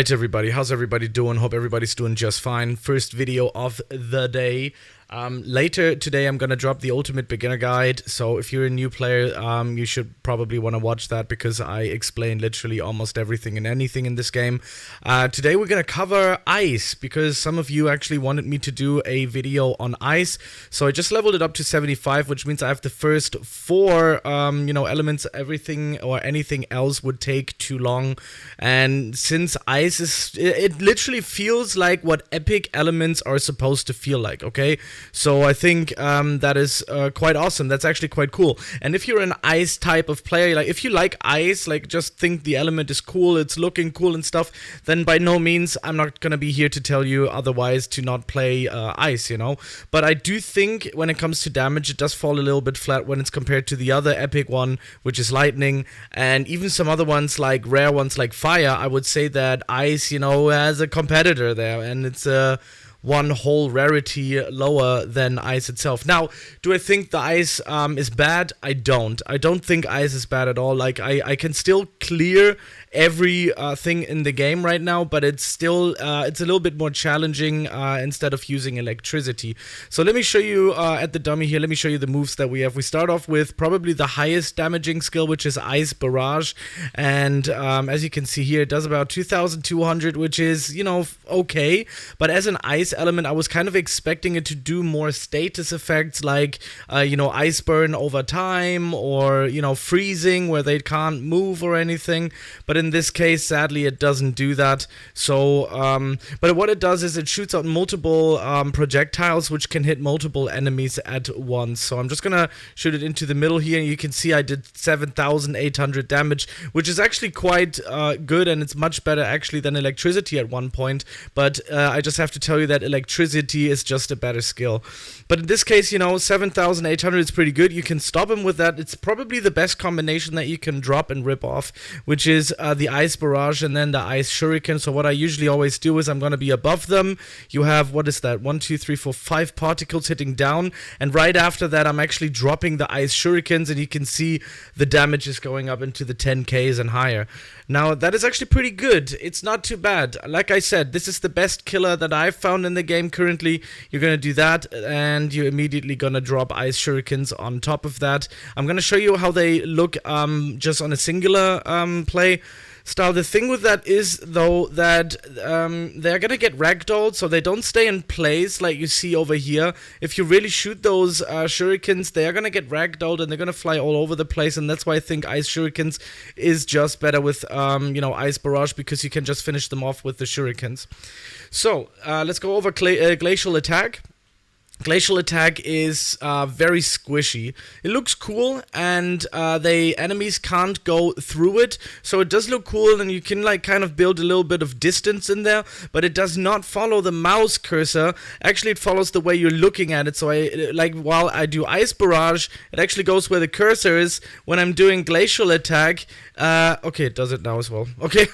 Alright everybody, how's everybody doing? Hope everybody's doing just fine. First video of the day. Later today I'm gonna drop the ultimate beginner guide, so if you're a new player, you should probably want to watch that because I explain literally almost everything and anything in this game. Today we're gonna cover ice because some of you actually wanted me to do a video on ice, so I just leveled it up to 75, which means I have the first 4 elements. Everything or anything else would take too long, and since ice is, it literally feels like what epic elements are supposed to feel like, okay? So I think that is quite awesome. That's actually quite cool. And if you're an ice type of player, like if you like ice, like just think the element is cool, it's looking cool and stuff, then by no means I'm not gonna be here to tell you otherwise to not play ice, you know. But I do think when it comes to damage, it does fall a little bit flat when it's compared to the other epic one, which is lightning, and even some other ones like rare ones like fire. I would say that ice, you know, has a competitor there, and it's one whole rarity lower than ice itself. Now, do I think the ice is bad? I don't. I don't think ice is bad at all. Like, I can still clear every thing in the game right now, but it's still it's a little bit more challenging instead of using electricity. So let me show you at the dummy here, let me show you the moves that we have. We start off with probably the highest damaging skill, which is Ice Barrage, and as you can see here, it does about 2200, which is, you know, okay, but as an ice element, I was kind of expecting it to do more status effects like, you know, ice burn over time, or, you know, freezing where they can't move or anything, but in this case, sadly, it doesn't do that. So, but what it does is it shoots out multiple projectiles which can hit multiple enemies at once. So I'm just gonna shoot it into the middle here, and you can see I did 7,800 damage, which is actually quite good, and it's much better actually than electricity at one point, but I just have to tell you that electricity is just a better skill. But in this case, you know, 7,800 is pretty good. You can stop him with that. It's probably the best combination that you can drop and rip off, which is the Ice Barrage and then the Ice Shuriken. So what I usually always do is I'm going to be above them. You have, what is that, 1, 2, 3, 4, 5 particles hitting down, and right after that I'm actually dropping the Ice Shurikens, and you can see the damage is going up into the 10Ks and higher. Now, that is actually pretty good. It's not too bad. Like I said, this is the best killer that I've found in the game currently. You're going to do that, and you're immediately going to drop Ice Shurikens on top of that. I'm going to show you how they look just on a singular play style. The thing with that is, though, that they're gonna get ragdolled, so they don't stay in place like you see over here. If you really shoot those shurikens, they're gonna get ragdolled and they're gonna fly all over the place, and that's why I think Ice Shurikens is just better with, you know, Ice Barrage, because you can just finish them off with the shurikens. So, let's go over Glacial Attack. Glacial Attack is very squishy. It looks cool, and the enemies can't go through it, so it does look cool, and you can like kind of build a little bit of distance in there, but it does not follow the mouse cursor. Actually, it follows the way you're looking at it. So while I do Ice Barrage, it actually goes where the cursor is. When I'm doing Glacial Attack, okay, it does it now as well. Okay,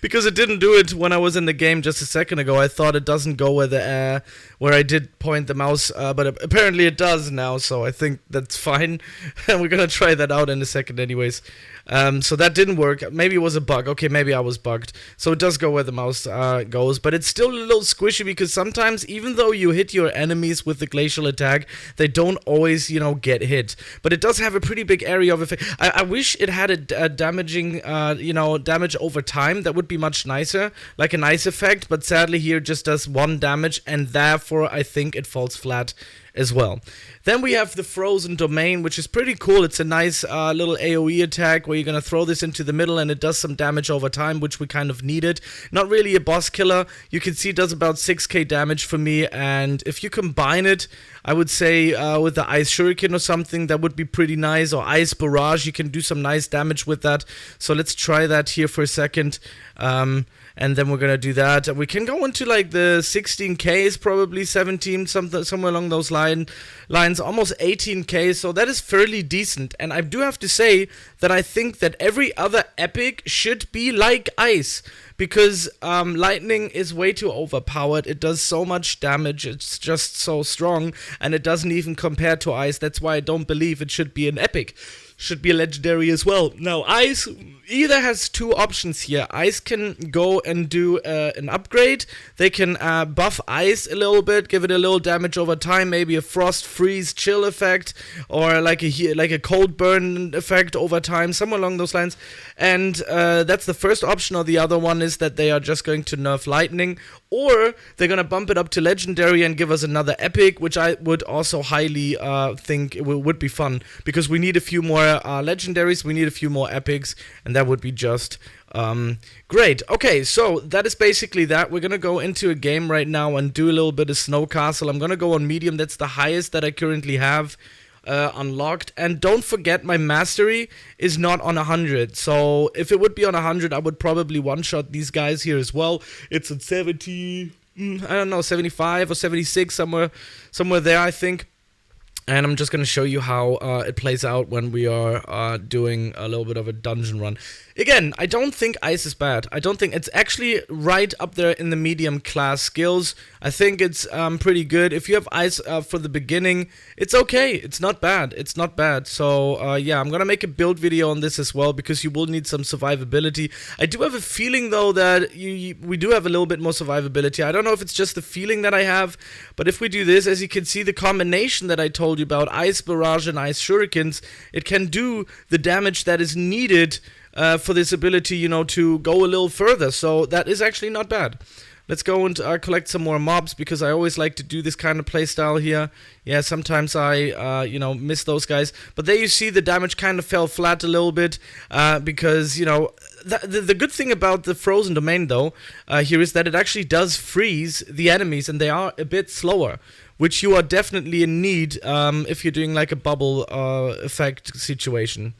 because it didn't do it when I was in the game just a second ago. I thought it doesn't go where I did point the mouse, but apparently it does now, so I think that's fine. And we're gonna try that out in a second anyways. So that didn't work. Maybe it was a bug. Okay, maybe I was bugged. So it does go where the mouse goes, but it's still a little squishy because sometimes, even though you hit your enemies with the Glacial Attack, they don't always, you know, get hit. But it does have a pretty big area of effect. I wish it had a damaging, you know, damage over time. That would be much nicer, like a nice effect, but sadly here it just does 1 damage, and therefore I think it falls flat as well. Then we have the Frozen Domain, which is pretty cool. It's a nice little AoE attack where you're going to throw this into the middle, and it does some damage over time, which we kind of needed. Not really a boss killer. You can see it does about 6k damage for me, and if you combine it, I would say with the Ice Shuriken or something, that would be pretty nice, or Ice Barrage, you can do some nice damage with that. So let's try that here for a second. And then we're gonna do that. We can go into like the 16Ks, probably 17, somewhere along those lines, almost 18K. So that is fairly decent. And I do have to say that I think that every other epic should be like ice, because lightning is way too overpowered. It does so much damage. It's just so strong, and it doesn't even compare to ice. That's why I don't believe it should be an epic. Should be a legendary as well. Now, ice, either has two options here. Ice can go and do an upgrade. They can buff ice a little bit, give it a little damage over time, maybe a frost, freeze, chill effect, or like a cold burn effect over time, somewhere along those lines. And that's the first option. Or the other one is that they are just going to nerf lightning, or they're gonna bump it up to legendary and give us another epic, which I would also highly think would be fun, because we need a few more legendaries, we need a few more epics, and that would be just great. Okay, so that is basically that. We're gonna go into a game right now and do a little bit of Snow Castle. I'm gonna go on medium. That's the highest that I currently have unlocked. And don't forget, my mastery is not on 100. So if it would be on 100, I would probably one-shot these guys here as well. It's at 70, I don't know, 75 or 76, somewhere there, I think. And I'm just going to show you how it plays out when we are doing a little bit of a dungeon run. Again, I don't think ice is bad. I don't think it's actually right up there in the medium class skills. I think it's pretty good. If you have ice for the beginning, it's okay. It's not bad. It's not bad. So yeah, I'm going to make a build video on this as well, because you will need some survivability. I do have a feeling though that we do have a little bit more survivability. I don't know if it's just the feeling that I have, but if we do this, as you can see, the combination that I told you about, ice barrage and ice shurikens, it can do the damage that is needed for this ability, you know, to go a little further. So that is actually not bad. Let's go and collect some more mobs, because I always like to do this kind of playstyle here. Yeah, sometimes I, you know, miss those guys. But there you see the damage kind of fell flat a little bit, because, you know, the good thing about the frozen domain, though, here is that it actually does freeze the enemies, and they are a bit slower, which you are definitely in need if you're doing like a bubble effect situation.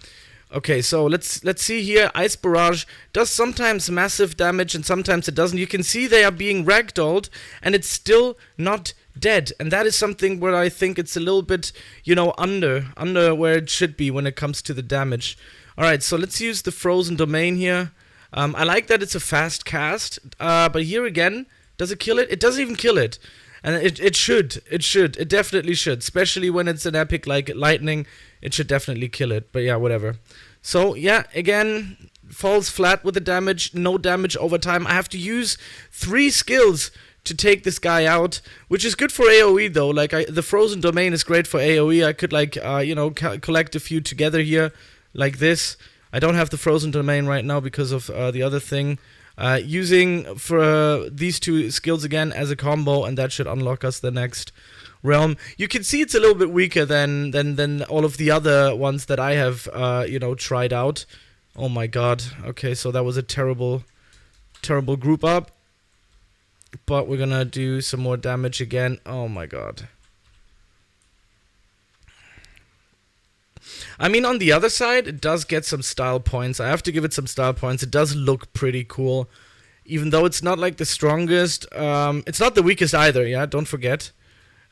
Okay, so let's see here. Ice Barrage does sometimes massive damage and sometimes it doesn't. You can see they are being ragdolled and it's still not dead. And that is something where I think it's a little bit, you know, under where it should be when it comes to the damage. Alright, so let's use the Frozen Domain here. I like that it's a fast cast, but here again, does it kill it? It doesn't even kill it. And it should. It definitely should. Especially when it's an epic like Lightning. It should definitely kill it. But yeah, whatever. So yeah, again, falls flat with the damage. No damage over time. I have to use 3 skills to take this guy out, which is good for AoE though. Like the Frozen Domain is great for AoE. I could like you know, collect a few together here like this. I don't have the Frozen Domain right now because of the other thing. Using for these 2 skills again as a combo, and that should unlock us the next realm. You can see it's a little bit weaker than all of the other ones that I have you know, tried out. Oh my god. Okay, so that was a terrible group up. But we're gonna do some more damage again. Oh my god. I mean, on the other side, it does get some style points. I have to give it some style points. It does look pretty cool. Even though it's not like the strongest. It's not the weakest either, yeah, don't forget.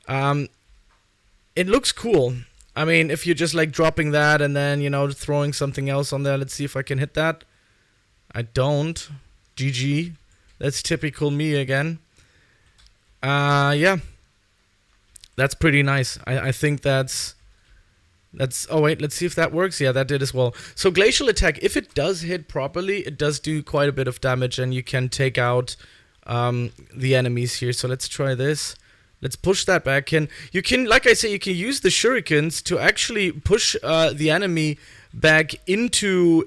It looks cool. I mean, if you're just like dropping that and then, you know, throwing something else on there. Let's see if I can hit that. I don't. GG. That's typical me again. Yeah. That's pretty nice. I think that's... oh wait, let's see if that works. Yeah, that did as well. So Glacial Attack, if it does hit properly, it does do quite a bit of damage and you can take out the enemies here. So let's try this. Let's push that back in. You can, like I say, you can use the shurikens to actually push the enemy back into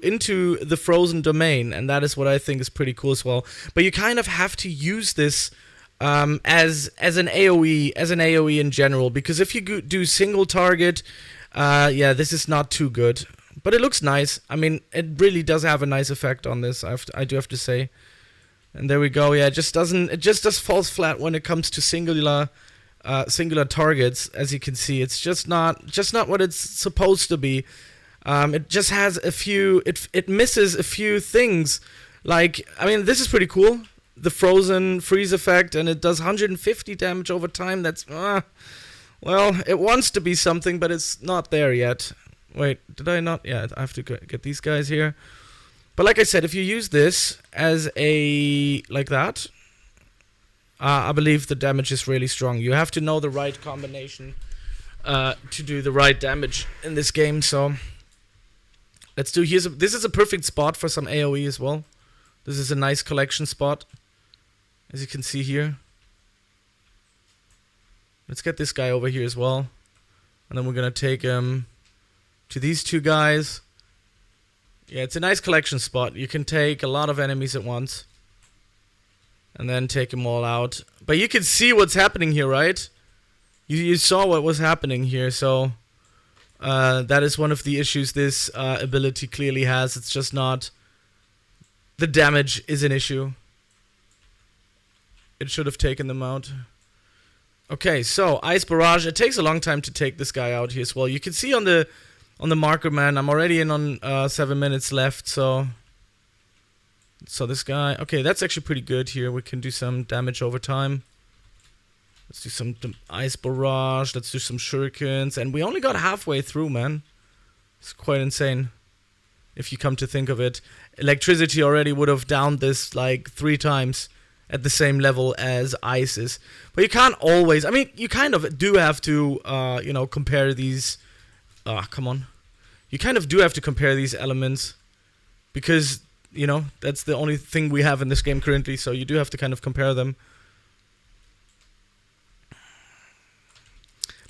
the Frozen Domain, and that is what I think is pretty cool as well. But you kind of have to use this as an AoE in general, because if you do single target, yeah, this is not too good. But it looks nice. I mean, it really does have a nice effect on this. I do have to say. And there we go. Yeah, it just falls flat when it comes to singular targets. As you can see, it's just not what it's supposed to be. It just has a few. It misses a few things. Like, I mean, this is pretty cool. The frozen freeze effect, and it does 150 damage over time. That's well, it wants to be something, but it's not there yet. Wait, did I not? Yeah, I have to get these guys here. But like I said, if you use this as like that, I believe the damage is really strong. You have to know the right combination to do the right damage in this game. So Let's do, this is a perfect spot for some AoE as well. This is a nice collection spot, as you can see here. Let's get this guy over here as well. And then we're gonna take him to these two guys. Yeah, it's a nice collection spot. You can take a lot of enemies at once. And then take them all out. But you can see what's happening here, right? You saw what was happening here, so... that is one of the issues this ability clearly has. It's just not... The damage is an issue. It should have taken them out. Okay, so Ice Barrage. It takes a long time to take this guy out here as well. You can see on the marker, man, I'm already in on 7 minutes left, so this guy... Okay, that's actually pretty good here. We can do some damage over time. Let's do some Ice Barrage. Let's do some Shurikens. And we only got halfway through, man. It's quite insane, if you come to think of it. Electricity already would have downed this like 3 times at the same level as ice is. But you can't always... I mean, you kind of do have to, you know, compare these... come on. You kind of do have to compare these elements. Because, you know, that's the only thing we have in this game currently. So you do have to kind of compare them.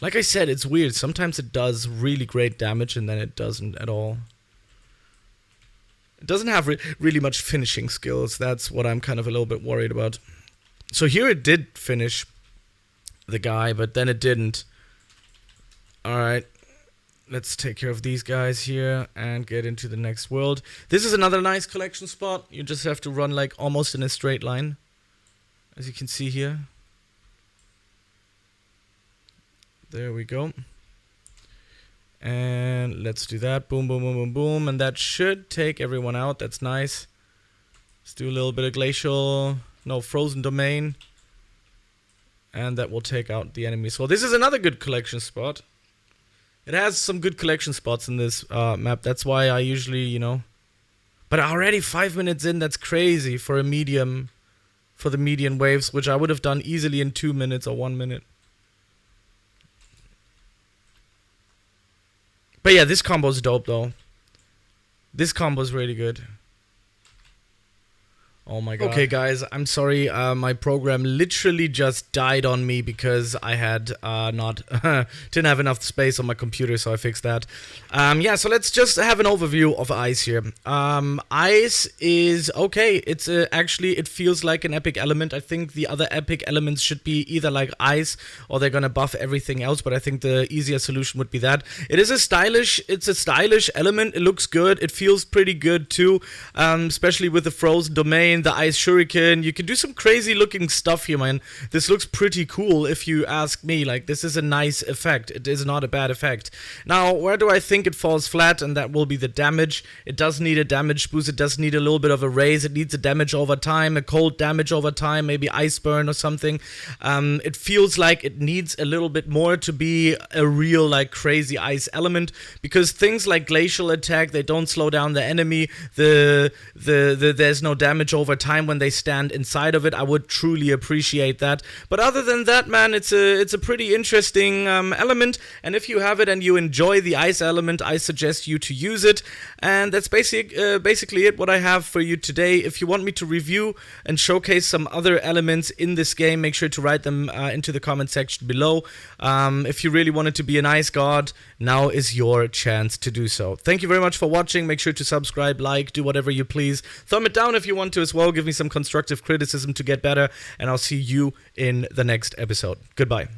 Like I said, it's weird. Sometimes it does really great damage and then it doesn't at all. It doesn't have really much finishing skills. That's what I'm kind of a little bit worried about. So here it did finish the guy, but then it didn't. Alright. Let's take care of these guys here and get into the next world. This is another nice collection spot. You just have to run like almost in a straight line, as you can see here. There we go. And let's do that. Boom, boom, boom, boom, boom. And that should take everyone out. That's nice. Let's do a little bit of glacial. No, frozen domain. And that will take out the enemies. Well, this is another good collection spot. It has some good collection spots in this map. That's why I usually, you know... But already 5 minutes in, that's crazy for a medium... For the median waves, which I would have done easily in 2 minutes or 1 minute. But yeah, this combo's dope though. This combo's really good. Oh my god. Okay guys, I'm sorry, my program literally just died on me because I had didn't have enough space on my computer, so I fixed that. Yeah, so let's just have an overview of ice here. Ice is okay. It's actually, it feels like an epic element. I think the other epic elements should be either like ice or they're gonna buff everything else, but I think the easier solution would be that. It's a stylish element. It looks good. It feels pretty good too, especially with the frozen domain, the ice shuriken. You can do some crazy looking stuff here, man. This looks pretty cool if you ask me. Like, this is a nice effect. It is not a bad effect. Now, where do I think it falls flat? And that will be the damage. It does need a damage boost. It does need a little bit of a raise. It needs a damage over time, a cold damage over time, maybe ice burn or something. It feels like it needs a little bit more to be a real, like, crazy ice element, because things like glacial attack, they don't slow down the enemy. There's no damage over time when they stand inside of it. I would truly appreciate that. But other than that, man, it's a pretty interesting element, and if you have it and you enjoy the ice element, I suggest you to use it. And that's basically it, what I have for you today. If you want me to review and showcase some other elements in this game, make sure to write them into the comment section below. If you really wanted to be an ice god, now is your chance to do so. Thank you very much for watching. Make sure to subscribe, like, do whatever you please. Thumb it down if you want to as well. Give me some constructive criticism to get better, and I'll see you in the next episode. Goodbye.